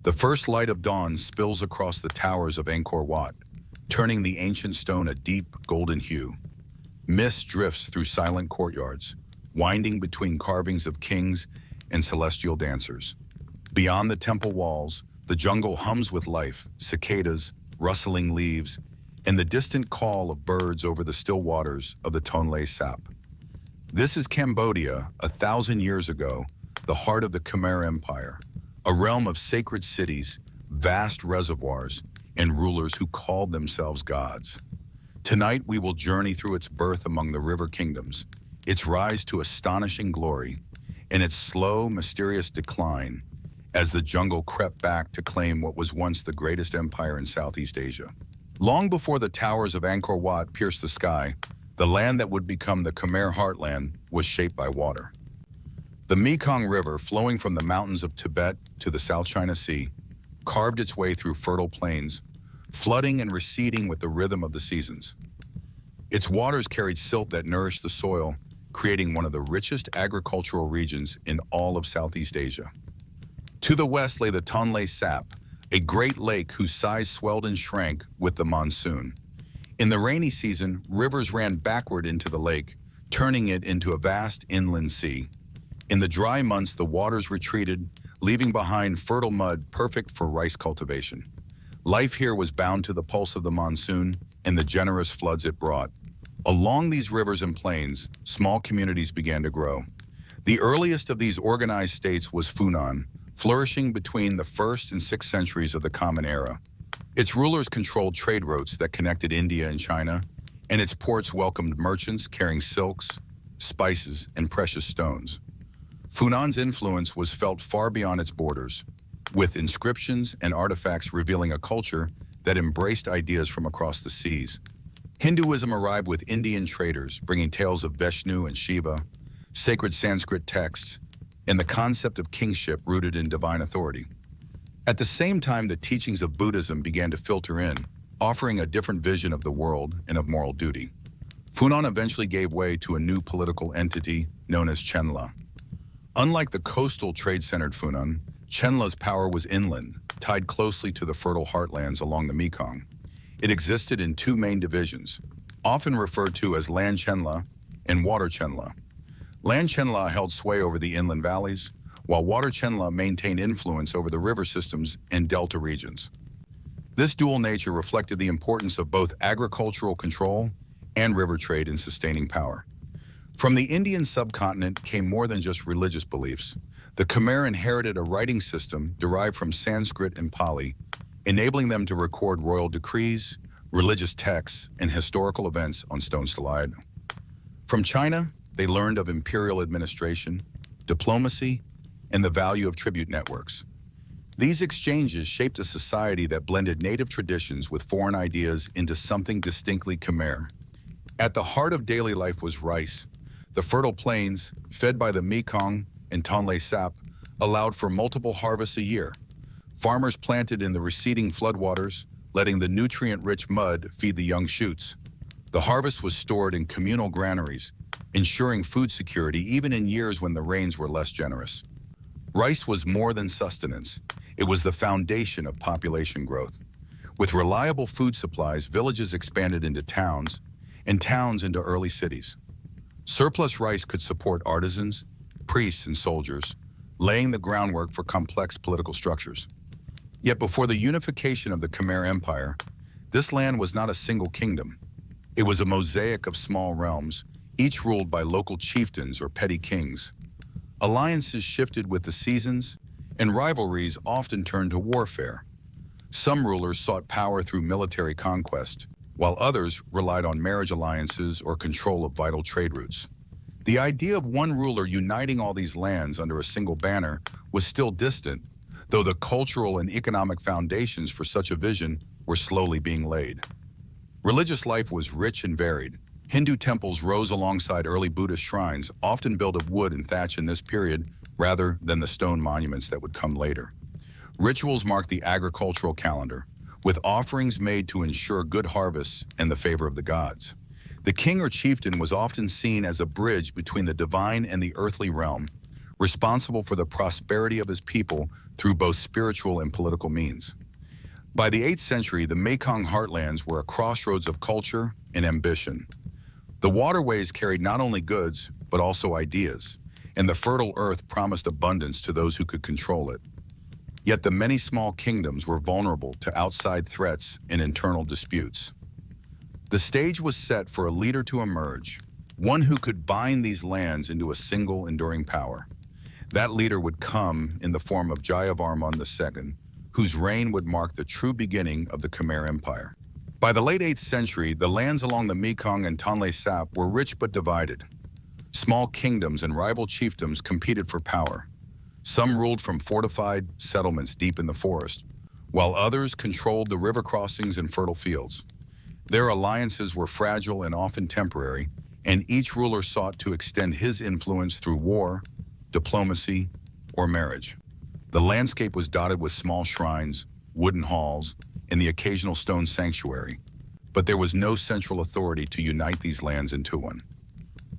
The first light of dawn spills across the towers of Angkor Wat, turning the ancient stone a deep golden hue. Mist drifts through silent courtyards, winding between carvings of kings and celestial dancers. Beyond the temple walls, the jungle hums with life, cicadas, rustling leaves, and the distant call of birds over the still waters of the Tonle Sap. This is Cambodia, 1,000 years ago, the heart of the Khmer Empire, a realm of sacred cities, vast reservoirs, and rulers who called themselves gods. Tonight we will journey through its birth among the river kingdoms, its rise to astonishing glory, and its slow, mysterious decline as the jungle crept back to claim what was once the greatest empire in Southeast Asia. Long before the towers of Angkor Wat pierced the sky, the land that would become the Khmer heartland was shaped by water. The Mekong River, flowing from the mountains of Tibet to the South China Sea, carved its way through fertile plains, flooding and receding with the rhythm of the seasons. Its waters carried silt that nourished the soil, creating one of the richest agricultural regions in all of Southeast Asia. To the west lay the Tonle Sap, a great lake whose size swelled and shrank with the monsoon. In the rainy season, rivers ran backward into the lake, turning it into a vast inland sea. In the dry months, the waters retreated, leaving behind fertile mud perfect for rice cultivation. Life here was bound to the pulse of the monsoon and the generous floods it brought. Along these rivers and plains, small communities began to grow. The earliest of these organized states was Funan, flourishing between the 1st and 6th centuries of the Common Era. Its rulers controlled trade routes that connected India and China, and its ports welcomed merchants carrying silks, spices, and precious stones. Funan's influence was felt far beyond its borders, with inscriptions and artifacts revealing a culture that embraced ideas from across the seas. Hinduism arrived with Indian traders, bringing tales of Vishnu and Shiva, sacred Sanskrit texts, and the concept of kingship rooted in divine authority. At the same time, the teachings of Buddhism began to filter in, offering a different vision of the world and of moral duty. Funan eventually gave way to a new political entity known as Chenla. Unlike the coastal trade-centered Funan, Chenla's power was inland, tied closely to the fertile heartlands along the Mekong. It existed in two main divisions, often referred to as Land Chenla and Water Chenla. Land Chenla held sway over the inland valleys, while Water Chenla maintained influence over the river systems and delta regions. This dual nature reflected the importance of both agricultural control and river trade in sustaining power. From the Indian subcontinent came more than just religious beliefs. The Khmer inherited a writing system derived from Sanskrit and Pali, enabling them to record royal decrees, religious texts, and historical events on stone stelae. From China, they learned of imperial administration, diplomacy, and the value of tribute networks. These exchanges shaped a society that blended native traditions with foreign ideas into something distinctly Khmer. At the heart of daily life was rice. The fertile plains, fed by the Mekong and Tonle Sap, allowed for multiple harvests a year. Farmers planted in the receding floodwaters, letting the nutrient-rich mud feed the young shoots. The harvest was stored in communal granaries, ensuring food security even in years when the rains were less generous. Rice was more than sustenance. It was the foundation of population growth. With reliable food supplies, villages expanded into towns, and towns into early cities. Surplus rice could support artisans, priests, and soldiers, laying the groundwork for complex political structures. Yet before the unification of the Khmer Empire, this land was not a single kingdom. It was a mosaic of small realms, each ruled by local chieftains or petty kings. Alliances shifted with the seasons, and rivalries often turned to warfare. Some rulers sought power through military conquest, while others relied on marriage alliances or control of vital trade routes. The idea of one ruler uniting all these lands under a single banner was still distant, though the cultural and economic foundations for such a vision were slowly being laid. Religious life was rich and varied. Hindu temples rose alongside early Buddhist shrines, often built of wood and thatch in this period, rather than the stone monuments that would come later. Rituals marked the agricultural calendar, with offerings made to ensure good harvests and the favor of the gods. The king or chieftain was often seen as a bridge between the divine and the earthly realm, responsible for the prosperity of his people through both spiritual and political means. By the 8th century, the Mekong heartlands were a crossroads of culture and ambition. The waterways carried not only goods, but also ideas, and the fertile earth promised abundance to those who could control it. Yet the many small kingdoms were vulnerable to outside threats and internal disputes. The stage was set for a leader to emerge, one who could bind these lands into a single enduring power. That leader would come in the form of Jayavarman II, whose reign would mark the true beginning of the Khmer Empire. By the late 8th century, the lands along the Mekong and Tonle Sap were rich but divided. Small kingdoms and rival chiefdoms competed for power. Some ruled from fortified settlements deep in the forest, while others controlled the river crossings and fertile fields. Their alliances were fragile and often temporary, and each ruler sought to extend his influence through war, diplomacy, or marriage. The landscape was dotted with small shrines, wooden halls, and the occasional stone sanctuary, but there was no central authority to unite these lands into one.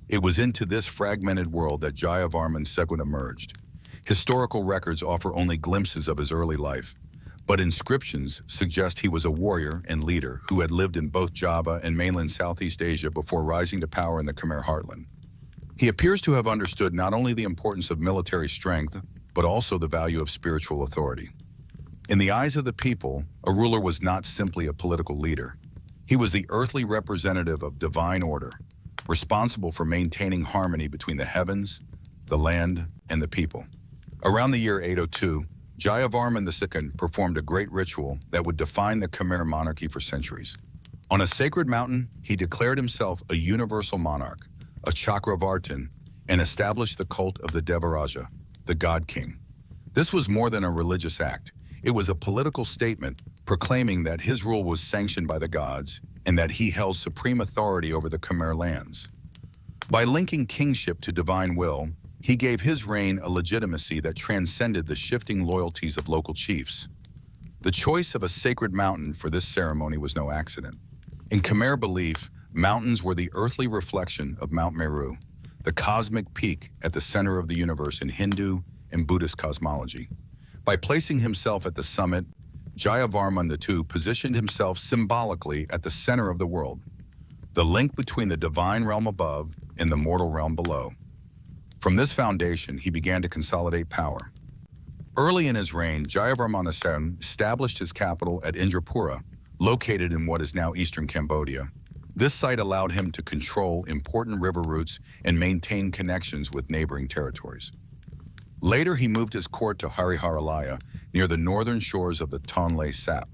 It was into this fragmented world that Jayavarman II emerged. Historical records offer only glimpses of his early life, but inscriptions suggest he was a warrior and leader who had lived in both Java and mainland Southeast Asia before rising to power in the Khmer heartland. He appears to have understood not only the importance of military strength, but also the value of spiritual authority. In the eyes of the people, a ruler was not simply a political leader. He was the earthly representative of divine order, responsible for maintaining harmony between the heavens, the land, and the people. Around the year 802, Jayavarman II performed a great ritual that would define the Khmer monarchy for centuries. On a sacred mountain, he declared himself a universal monarch, a Chakravartin, and established the cult of the Devaraja, the God King. This was more than a religious act. It was a political statement proclaiming that his rule was sanctioned by the gods and that he held supreme authority over the Khmer lands. By linking kingship to divine will, he gave his reign a legitimacy that transcended the shifting loyalties of local chiefs. The choice of a sacred mountain for this ceremony was no accident. In Khmer belief, mountains were the earthly reflection of Mount Meru, the cosmic peak at the center of the universe in Hindu and Buddhist cosmology. By placing himself at the summit, Jayavarman II positioned himself symbolically at the center of the world, the link between the divine realm above and the mortal realm below. From this foundation, he began to consolidate power. Early in his reign, Jayavarman II established his capital at Indrapura, located in what is now eastern Cambodia. This site allowed him to control important river routes and maintain connections with neighboring territories. Later, he moved his court to Hariharalaya, near the northern shores of the Tonle Sap.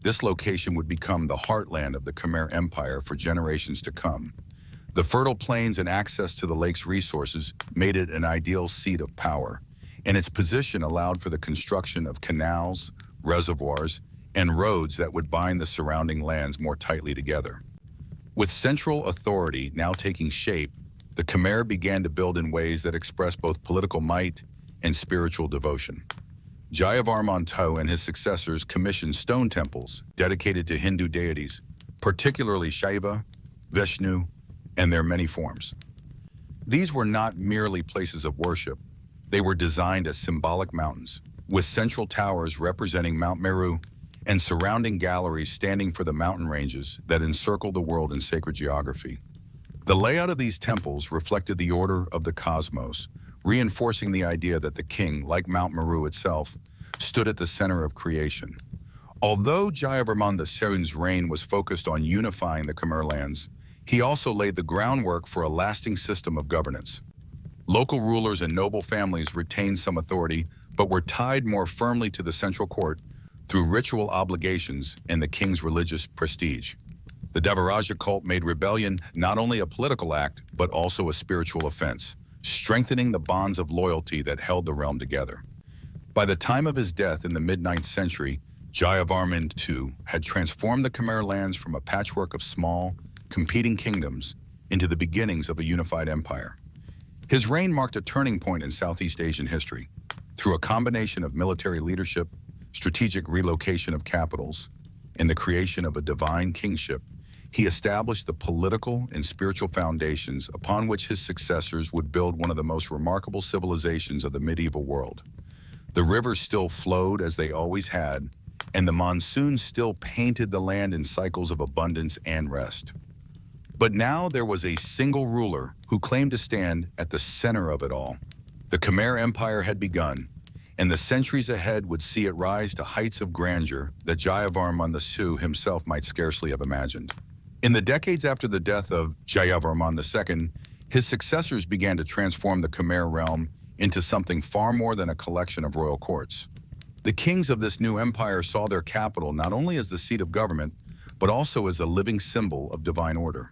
This location would become the heartland of the Khmer Empire for generations to come. The fertile plains and access to the lake's resources made it an ideal seat of power, and its position allowed for the construction of canals, reservoirs, and roads that would bind the surrounding lands more tightly together. With central authority now taking shape, the Khmer began to build in ways that expressed both political might and spiritual devotion. Jayavarman II and his successors commissioned stone temples dedicated to Hindu deities, particularly Shiva, Vishnu, and their many forms. These were not merely places of worship. They were designed as symbolic mountains, with central towers representing Mount Meru and surrounding galleries standing for the mountain ranges that encircle the world in sacred geography. The layout of these temples reflected the order of the cosmos, reinforcing the idea that the king, like Mount Meru itself, stood at the center of creation. Although Jayavarman II's reign was focused on unifying the Khmer lands, he also laid the groundwork for a lasting system of governance. Local rulers and noble families retained some authority, but were tied more firmly to the central court through ritual obligations and the king's religious prestige. The Devaraja cult made rebellion not only a political act, but also a spiritual offense, strengthening the bonds of loyalty that held the realm together. By the time of his death in the mid-9th century, Jayavarman II had transformed the Khmer lands from a patchwork of small, competing kingdoms into the beginnings of a unified empire. His reign marked a turning point in Southeast Asian history. Through a combination of military leadership, strategic relocation of capitals, and the creation of a divine kingship, He established the political and spiritual foundations upon which his successors would build one of the most remarkable civilizations of the medieval world. The rivers still flowed as they always had, and the monsoons still painted the land in cycles of abundance and rest. But now there was a single ruler who claimed to stand at the center of it all. The Khmer Empire had begun, and the centuries ahead would see it rise to heights of grandeur that Jayavarman II himself might scarcely have imagined. In the decades after the death of Jayavarman II, his successors began to transform the Khmer realm into something far more than a collection of royal courts. The kings of this new empire saw their capital not only as the seat of government, but also as a living symbol of divine order.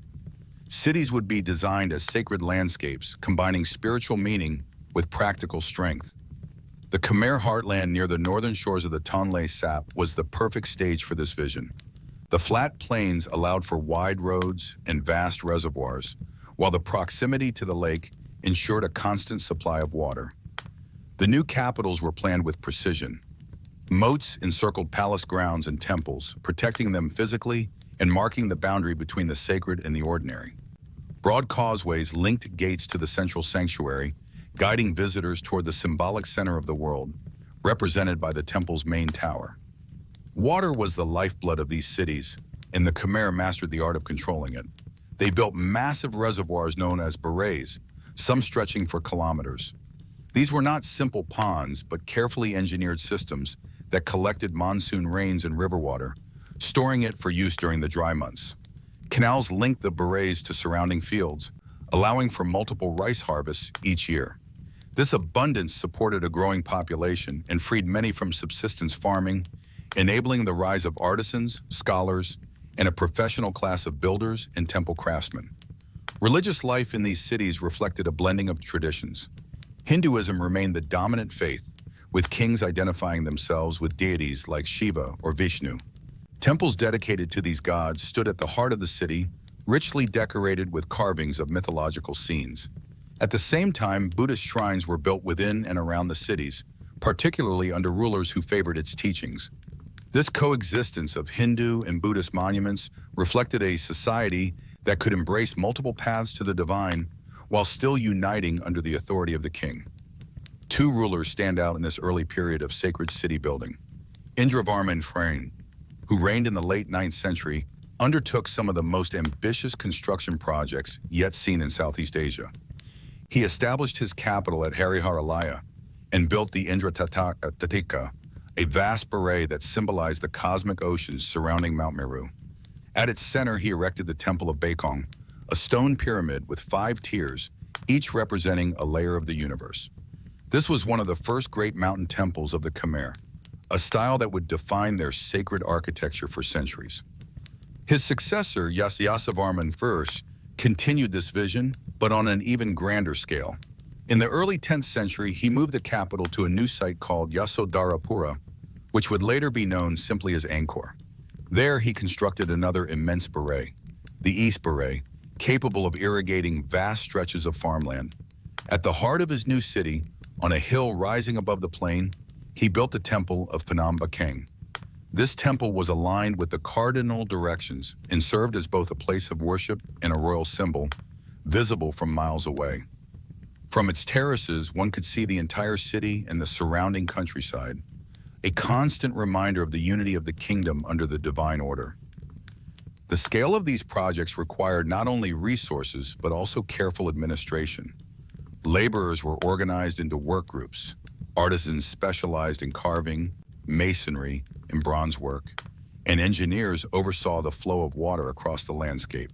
Cities would be designed as sacred landscapes, combining spiritual meaning with practical strength. The Khmer heartland near the northern shores of the Tonle Sap was the perfect stage for this vision. The flat plains allowed for wide roads and vast reservoirs, while the proximity to the lake ensured a constant supply of water. The new capitals were planned with precision. Moats encircled palace grounds and temples, protecting them physically and marking the boundary between the sacred and the ordinary. Broad causeways linked gates to the central sanctuary, guiding visitors toward the symbolic center of the world, represented by the temple's main tower. Water was the lifeblood of these cities, and the Khmer mastered the art of controlling it. They built massive reservoirs known as barrages, some stretching for kilometers. These were not simple ponds, but carefully engineered systems that collected monsoon rains and river water, storing it for use during the dry months. Canals linked the barrages to surrounding fields, allowing for multiple rice harvests each year. This abundance supported a growing population and freed many from subsistence farming, enabling the rise of artisans, scholars, and a professional class of builders and temple craftsmen. Religious life in these cities reflected a blending of traditions. Hinduism remained the dominant faith, with kings identifying themselves with deities like Shiva or Vishnu. Temples dedicated to these gods stood at the heart of the city, richly decorated with carvings of mythological scenes. At the same time, Buddhist shrines were built within and around the cities, particularly under rulers who favored its teachings. This coexistence of Hindu and Buddhist monuments reflected a society that could embrace multiple paths to the divine while still uniting under the authority of the king. Two rulers stand out in this early period of sacred city building. Indravarman III, who reigned in the late 9th century, undertook some of the most ambitious construction projects yet seen in Southeast Asia. He established his capital at Hariharalaya and built the Indratatika, a vast barrage that symbolized the cosmic oceans surrounding Mount Meru. At its center, he erected the Temple of Mekong, a stone pyramid with 5 tiers, each representing a layer of the universe. This was one of the first great mountain temples of the Khmer, a style that would define their sacred architecture for centuries. His successor, Jayavarman I, continued this vision, but on an even grander scale. In the early 10th century, he moved the capital to a new site called Yasodharapura, which would later be known simply as Angkor. There, he constructed another immense barrage, the East Barrage, capable of irrigating vast stretches of farmland. At the heart of his new city, on a hill rising above the plain, he built the Temple of Phnom Penh. This temple was aligned with the cardinal directions and served as both a place of worship and a royal symbol, visible from miles away. From its terraces, one could see the entire city and the surrounding countryside, a constant reminder of the unity of the kingdom under the divine order. The scale of these projects required not only resources, but also careful administration. Laborers were organized into work groups. Artisans specialized in carving, masonry, and bronze work, and engineers oversaw the flow of water across the landscape.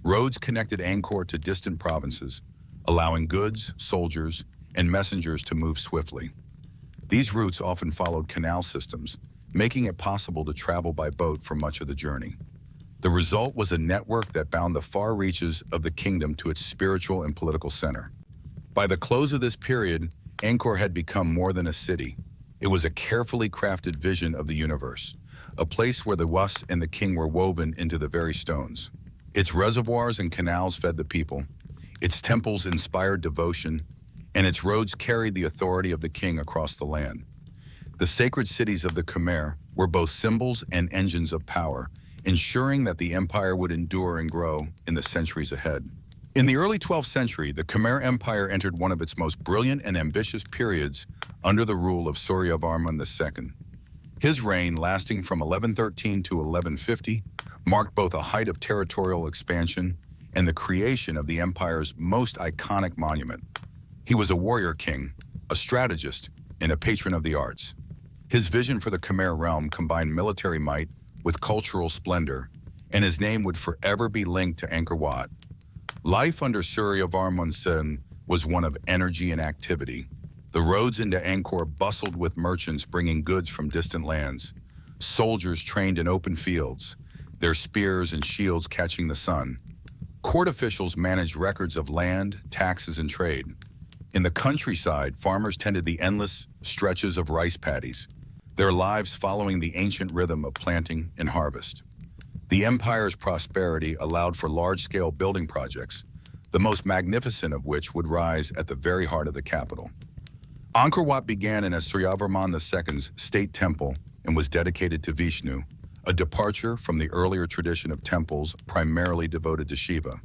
Roads connected Angkor to distant provinces, allowing goods, soldiers, and messengers to move swiftly. These routes often followed canal systems, making it possible to travel by boat for much of the journey. The result was a network that bound the far reaches of the kingdom to its spiritual and political center. By the close of this period, Angkor had become more than a city. It was a carefully crafted vision of the universe, a place where the was and the king were woven into the very stones. Its reservoirs and canals fed the people, its temples inspired devotion, and its roads carried the authority of the king across the land. The sacred cities of the Khmer were both symbols and engines of power, ensuring that the empire would endure and grow in the centuries ahead. In the early 12th century, the Khmer Empire entered one of its most brilliant and ambitious periods under the rule of Suryavarman II. His reign, lasting from 1113 to 1150, marked both a height of territorial expansion and the creation of the empire's most iconic monument. He was a warrior king, a strategist, and a patron of the arts. His vision for the Khmer realm combined military might with cultural splendor, and his name would forever be linked to Angkor Wat. Life under Suryavarman VII was one of energy and activity. The roads into Angkor bustled with merchants bringing goods from distant lands, soldiers trained in open fields, their spears and shields catching the sun. Court officials managed records of land, taxes, and trade. In the countryside, farmers tended the endless stretches of rice paddies, their lives following the ancient rhythm of planting and harvest. The empire's prosperity allowed for large-scale building projects, the most magnificent of which would rise at the very heart of the capital. Angkor Wat began in as Suryavarman II's state temple and was dedicated to Vishnu, a departure from the earlier tradition of temples primarily devoted to Shiva.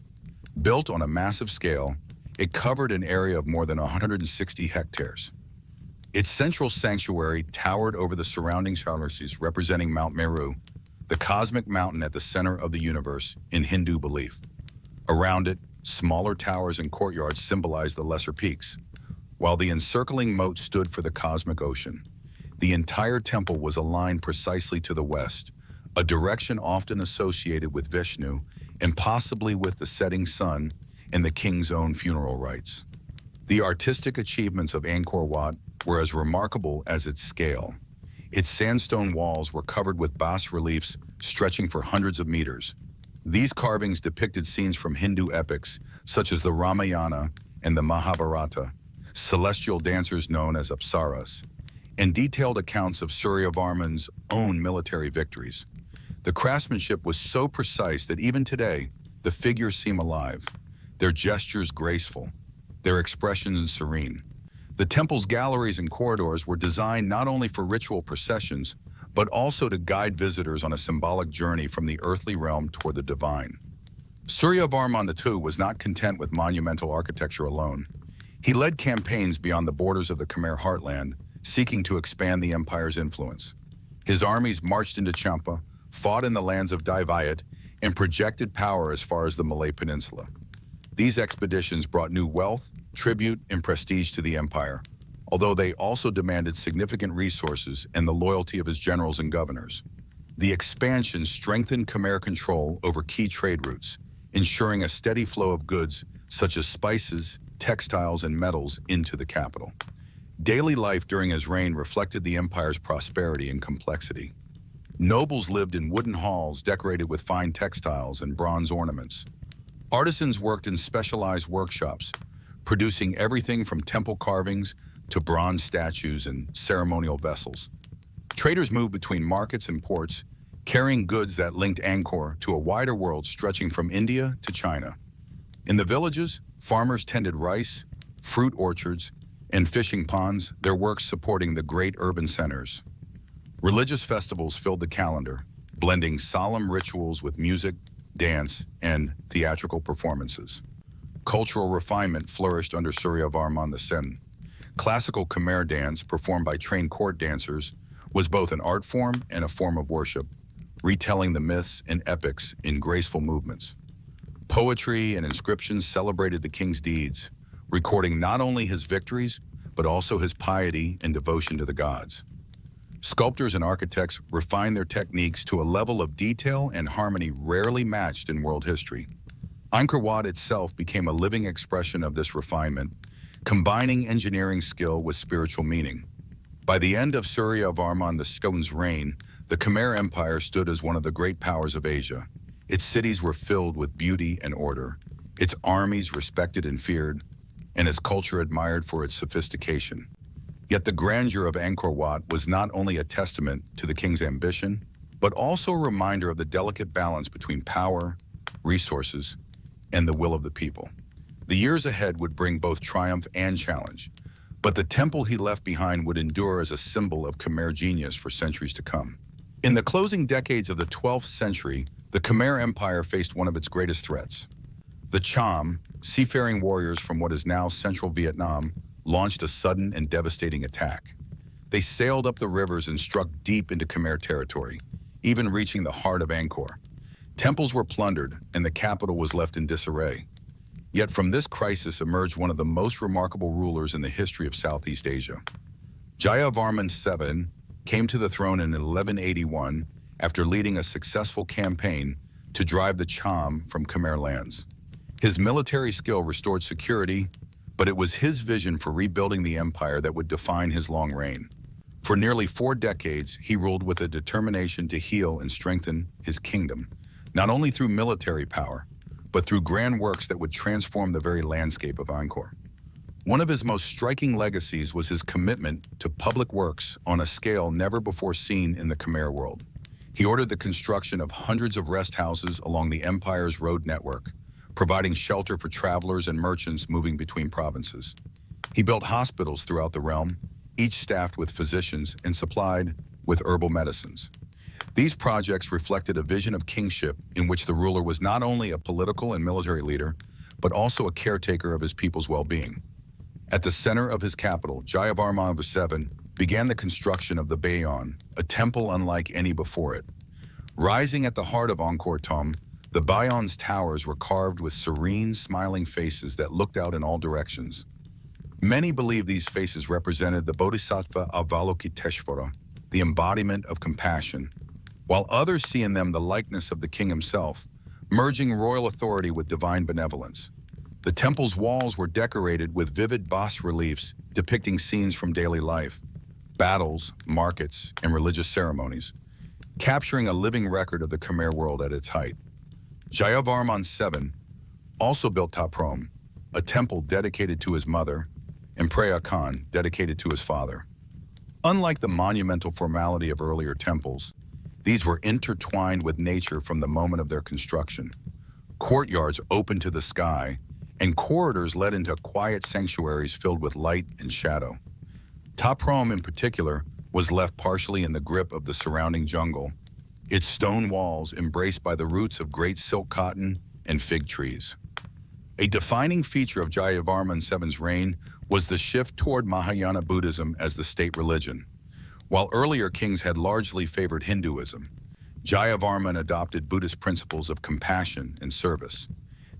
Built on a massive scale, it covered an area of more than 160 hectares. Its central sanctuary towered over the surrounding galaxies, representing Mount Meru, the cosmic mountain at the center of the universe in Hindu belief. Around it, smaller towers and courtyards symbolized the lesser peaks, while the encircling moat stood for the cosmic ocean. The entire temple was aligned precisely to the west, a direction often associated with Vishnu and possibly with the setting sun and the king's own funeral rites. The artistic achievements of Angkor Wat were as remarkable as its scale. Its sandstone walls were covered with bas-reliefs stretching for hundreds of meters. These carvings depicted scenes from Hindu epics such as the Ramayana and the Mahabharata, celestial dancers known as apsaras, and detailed accounts of Suryavarman's own military victories. The craftsmanship was so precise that even today, the figures seem alive, their gestures graceful, their expressions serene. The temple's galleries and corridors were designed not only for ritual processions, but also to guide visitors on a symbolic journey from the earthly realm toward the divine. Suryavarman II was not content with monumental architecture alone. He led campaigns beyond the borders of the Khmer heartland, seeking to expand the empire's influence. His armies marched into Champa, fought in the lands of Dai, and projected power as far as the Malay Peninsula. These expeditions brought new wealth, tribute, and prestige to the empire, although they also demanded significant resources and the loyalty of his generals and governors. The expansion strengthened Khmer control over key trade routes, ensuring a steady flow of goods such as spices, textiles, and metals into the capital. Daily life during his reign reflected the empire's prosperity and complexity. Nobles lived in wooden halls decorated with fine textiles and bronze ornaments. Artisans worked in specialized workshops, producing everything from temple carvings to bronze statues and ceremonial vessels. Traders moved between markets and ports, carrying goods that linked Angkor to a wider world stretching from India to China. In the villages, farmers tended rice, fruit orchards, and fishing ponds, their work supporting the great urban centers. Religious festivals filled the calendar, blending solemn rituals with music, dance, and theatrical performances. Cultural refinement flourished under Suryavarman II. Classical Khmer dance, performed by trained court dancers, was both an art form and a form of worship, retelling the myths and epics in graceful movements. Poetry and inscriptions celebrated the king's deeds, recording not only his victories, but also his piety and devotion to the gods. Sculptors and architects refined their techniques to a level of detail and harmony rarely matched in world history. Angkor Wat itself became a living expression of this refinement, combining engineering skill with spiritual meaning. By the end of Suryavarman II's reign, the Khmer Empire stood as one of the great powers of Asia. Its cities were filled with beauty and order, its armies respected and feared, and its culture admired for its sophistication. Yet the grandeur of Angkor Wat was not only a testament to the king's ambition, but also a reminder of the delicate balance between power, resources, and the will of the people. The years ahead would bring both triumph and challenge, but the temple he left behind would endure as a symbol of Khmer genius for centuries to come. In the closing decades of the 12th century, the Khmer Empire faced one of its greatest threats. The Cham, seafaring warriors from what is now central Vietnam, launched a sudden and devastating attack. They sailed up the rivers and struck deep into Khmer territory, even reaching the heart of Angkor. Temples were plundered, and the capital was left in disarray. Yet from this crisis emerged one of the most remarkable rulers in the history of Southeast Asia. Jayavarman VII came to the throne in 1181 after leading a successful campaign to drive the Cham from Khmer lands. His military skill restored security, but it was his vision for rebuilding the empire that would define his long reign. For nearly 4 decades, he ruled with a determination to heal and strengthen his kingdom, not only through military power, but through grand works that would transform the very landscape of Angkor. One of his most striking legacies was his commitment to public works on a scale never before seen in the Khmer world. He ordered the construction of hundreds of rest houses along the empire's road network, providing shelter for travelers and merchants moving between provinces. He built hospitals throughout the realm, each staffed with physicians and supplied with herbal medicines. These projects reflected a vision of kingship in which the ruler was not only a political and military leader, but also a caretaker of his people's well-being. At the center of his capital, Jayavarman VII began the construction of the Bayon, a temple unlike any before it. Rising at the heart of Angkor Tome, the Bayon's towers were carved with serene, smiling faces that looked out in all directions. Many believe these faces represented the Bodhisattva Avalokiteshvara, the embodiment of compassion, while others see in them the likeness of the king himself, merging royal authority with divine benevolence. The temple's walls were decorated with vivid bas-reliefs depicting scenes from daily life, battles, markets, and religious ceremonies, capturing a living record of the Khmer world at its height. Jayavarman VII also built Tome, a temple dedicated to his mother, and Preah Khan, dedicated to his father. Unlike the monumental formality of earlier temples, these were intertwined with nature from the moment of their construction. Courtyards opened to the sky, and corridors led into quiet sanctuaries filled with light and shadow. Tome, in particular, was left partially in the grip of the surrounding jungle, its stone walls embraced by the roots of great silk cotton and fig trees. A defining feature of Jayavarman VII's reign was the shift toward Mahayana Buddhism as the state religion. While earlier kings had largely favored Hinduism, Jayavarman adopted Buddhist principles of compassion and service.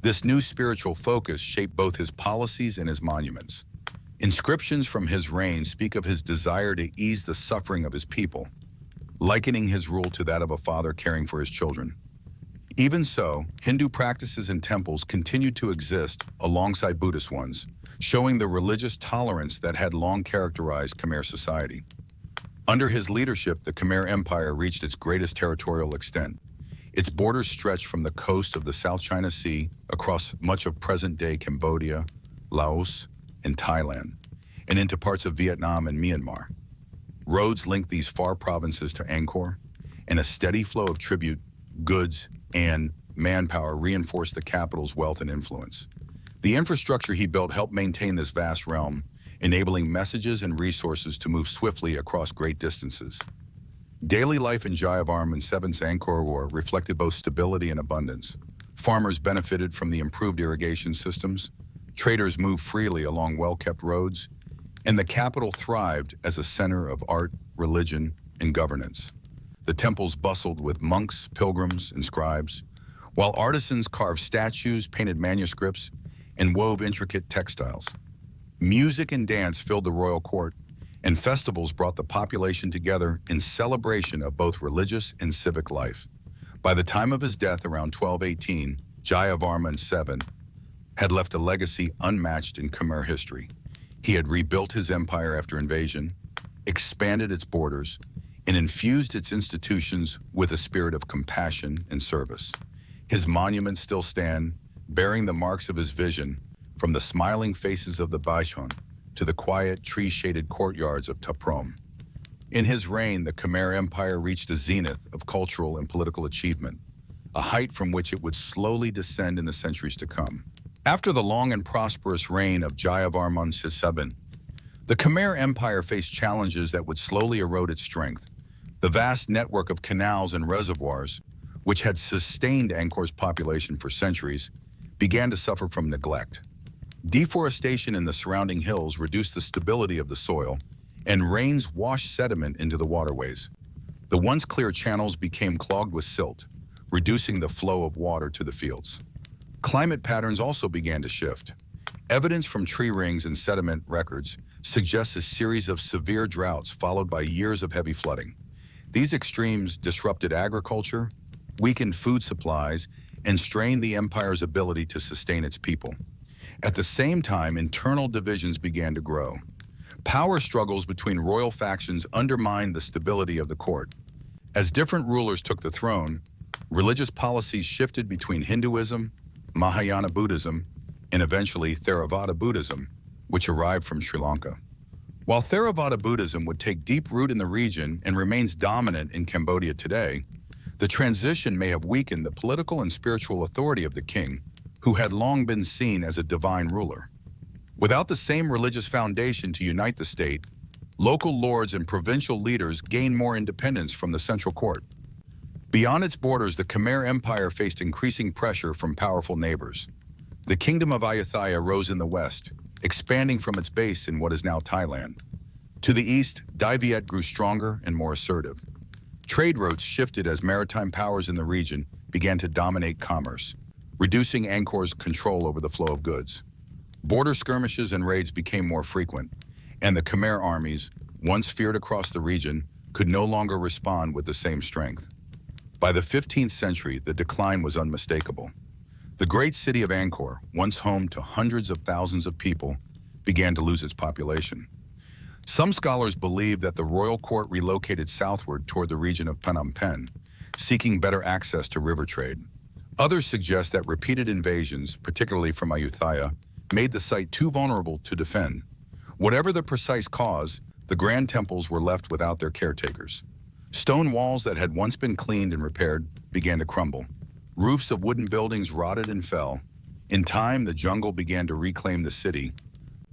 This new spiritual focus shaped both his policies and his monuments. Inscriptions from his reign speak of his desire to ease the suffering of his people, likening his rule to that of a father caring for his children. Even so, Hindu practices and temples continued to exist alongside Buddhist ones, showing the religious tolerance that had long characterized Khmer society. Under his leadership, the Khmer Empire reached its greatest territorial extent. Its borders stretched from the coast of the South China Sea across much of present-day Cambodia, Laos, and Thailand, and into parts of Vietnam and Myanmar. Roads linked these far provinces to Angkor, and a steady flow of tribute, goods, and manpower reinforced the capital's wealth and influence. The infrastructure he built helped maintain this vast realm, enabling messages and resources to move swiftly across great distances. Daily life in Jayavarman VII's Angkor Wat reflected both stability and abundance. Farmers benefited from the improved irrigation systems, traders moved freely along well-kept roads, and the capital thrived as a center of art, religion, and governance. The temples bustled with monks, pilgrims, and scribes, while artisans carved statues, painted manuscripts, and wove intricate textiles. Music and dance filled the royal court, and festivals brought the population together in celebration of both religious and civic life. By the time of his death around 1218, Jayavarman VII had left a legacy unmatched in Khmer history. He had rebuilt his empire after invasion, expanded its borders, and infused its institutions with a spirit of compassion and service. His monuments still stand, bearing the marks of his vision, from the smiling faces of the Baishon to the quiet, tree-shaded courtyards of Tome. In his reign, the Khmer Empire reached a zenith of cultural and political achievement, a height from which it would slowly descend in the centuries to come. After the long and prosperous reign of Jayavarman VII, the Khmer Empire faced challenges that would slowly erode its strength. The vast network of canals and reservoirs, which had sustained Angkor's population for centuries, began to suffer from neglect. Deforestation in the surrounding hills reduced the stability of the soil, and rains washed sediment into the waterways. The once clear channels became clogged with silt, reducing the flow of water to the fields. Climate patterns also began to shift. Evidence from tree rings and sediment records suggests a series of severe droughts followed by years of heavy flooding. These extremes disrupted agriculture, weakened food supplies, and strained the empire's ability to sustain its people. At the same time, internal divisions began to grow. Power struggles between royal factions undermined the stability of the court. As different rulers took the throne, religious policies shifted between Hinduism, Mahayana Buddhism, and eventually Theravada Buddhism, which arrived from Sri Lanka. While Theravada Buddhism would take deep root in the region and remains dominant in Cambodia today, the transition may have weakened the political and spiritual authority of the king, who had long been seen as a divine ruler. Without the same religious foundation to unite the state, local lords and provincial leaders gained more independence from the central court. Beyond its borders, the Khmer Empire faced increasing pressure from powerful neighbors. The Kingdom of Ayutthaya rose in the west, expanding from its base in what is now Thailand. To the east, Dai Viet grew stronger and more assertive. Trade routes shifted as maritime powers in the region began to dominate commerce, reducing Angkor's control over the flow of goods. Border skirmishes and raids became more frequent, and the Khmer armies, once feared across the region, could no longer respond with the same strength. By the 15th century, the decline was unmistakable. The great city of Angkor, once home to hundreds of thousands of people, began to lose its population. Some scholars believe that the royal court relocated southward toward the region of Phnom Penh, seeking better access to river trade. Others suggest that repeated invasions, particularly from Ayutthaya, made the site too vulnerable to defend. Whatever the precise cause, the grand temples were left without their caretakers. Stone walls that had once been cleaned and repaired began to crumble. Roofs of wooden buildings rotted and fell. In time, the jungle began to reclaim the city.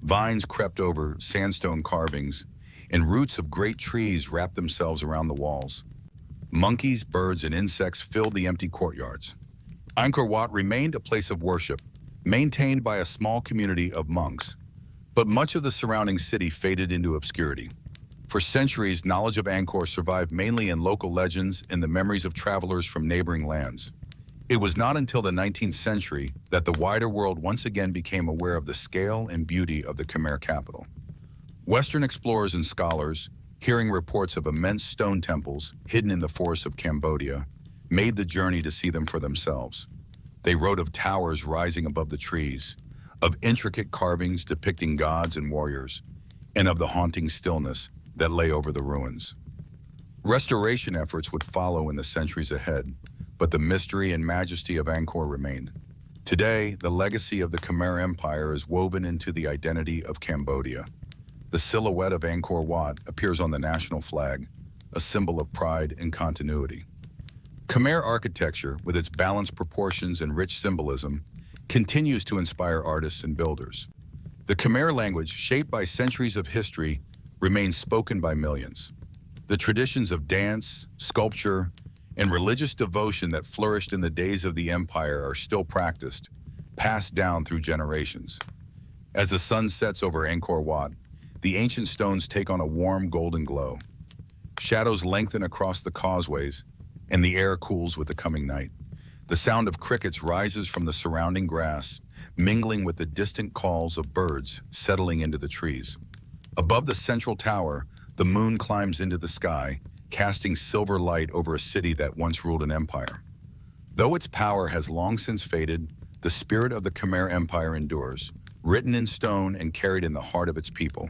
Vines crept over sandstone carvings, and roots of great trees wrapped themselves around the walls. Monkeys, birds, and insects filled the empty courtyards. Angkor Wat remained a place of worship, maintained by a small community of monks. But much of the surrounding city faded into obscurity. For centuries, knowledge of Angkor survived mainly in local legends and the memories of travelers from neighboring lands. It was not until the 19th century that the wider world once again became aware of the scale and beauty of the Khmer capital. Western explorers and scholars, hearing reports of immense stone temples hidden in the forests of Cambodia, made the journey to see them for themselves. They wrote of towers rising above the trees, of intricate carvings depicting gods and warriors, and of the haunting stillness that lay over the ruins. Restoration efforts would follow in the centuries ahead, but the mystery and majesty of Angkor remained. Today, the legacy of the Khmer Empire is woven into the identity of Cambodia. The silhouette of Angkor Wat appears on the national flag, a symbol of pride and continuity. Khmer architecture, with its balanced proportions and rich symbolism, continues to inspire artists and builders. The Khmer language, shaped by centuries of history, remains spoken by millions. The traditions of dance, sculpture, and religious devotion that flourished in the days of the empire are still practiced, passed down through generations. As the sun sets over Angkor Wat, the ancient stones take on a warm golden glow. Shadows lengthen across the causeways, and the air cools with the coming night. The sound of crickets rises from the surrounding grass, mingling with the distant calls of birds settling into the trees. Above the central tower, the moon climbs into the sky, casting silver light over a city that once ruled an empire. Though its power has long since faded, the spirit of the Khmer Empire endures, written in stone and carried in the heart of its people.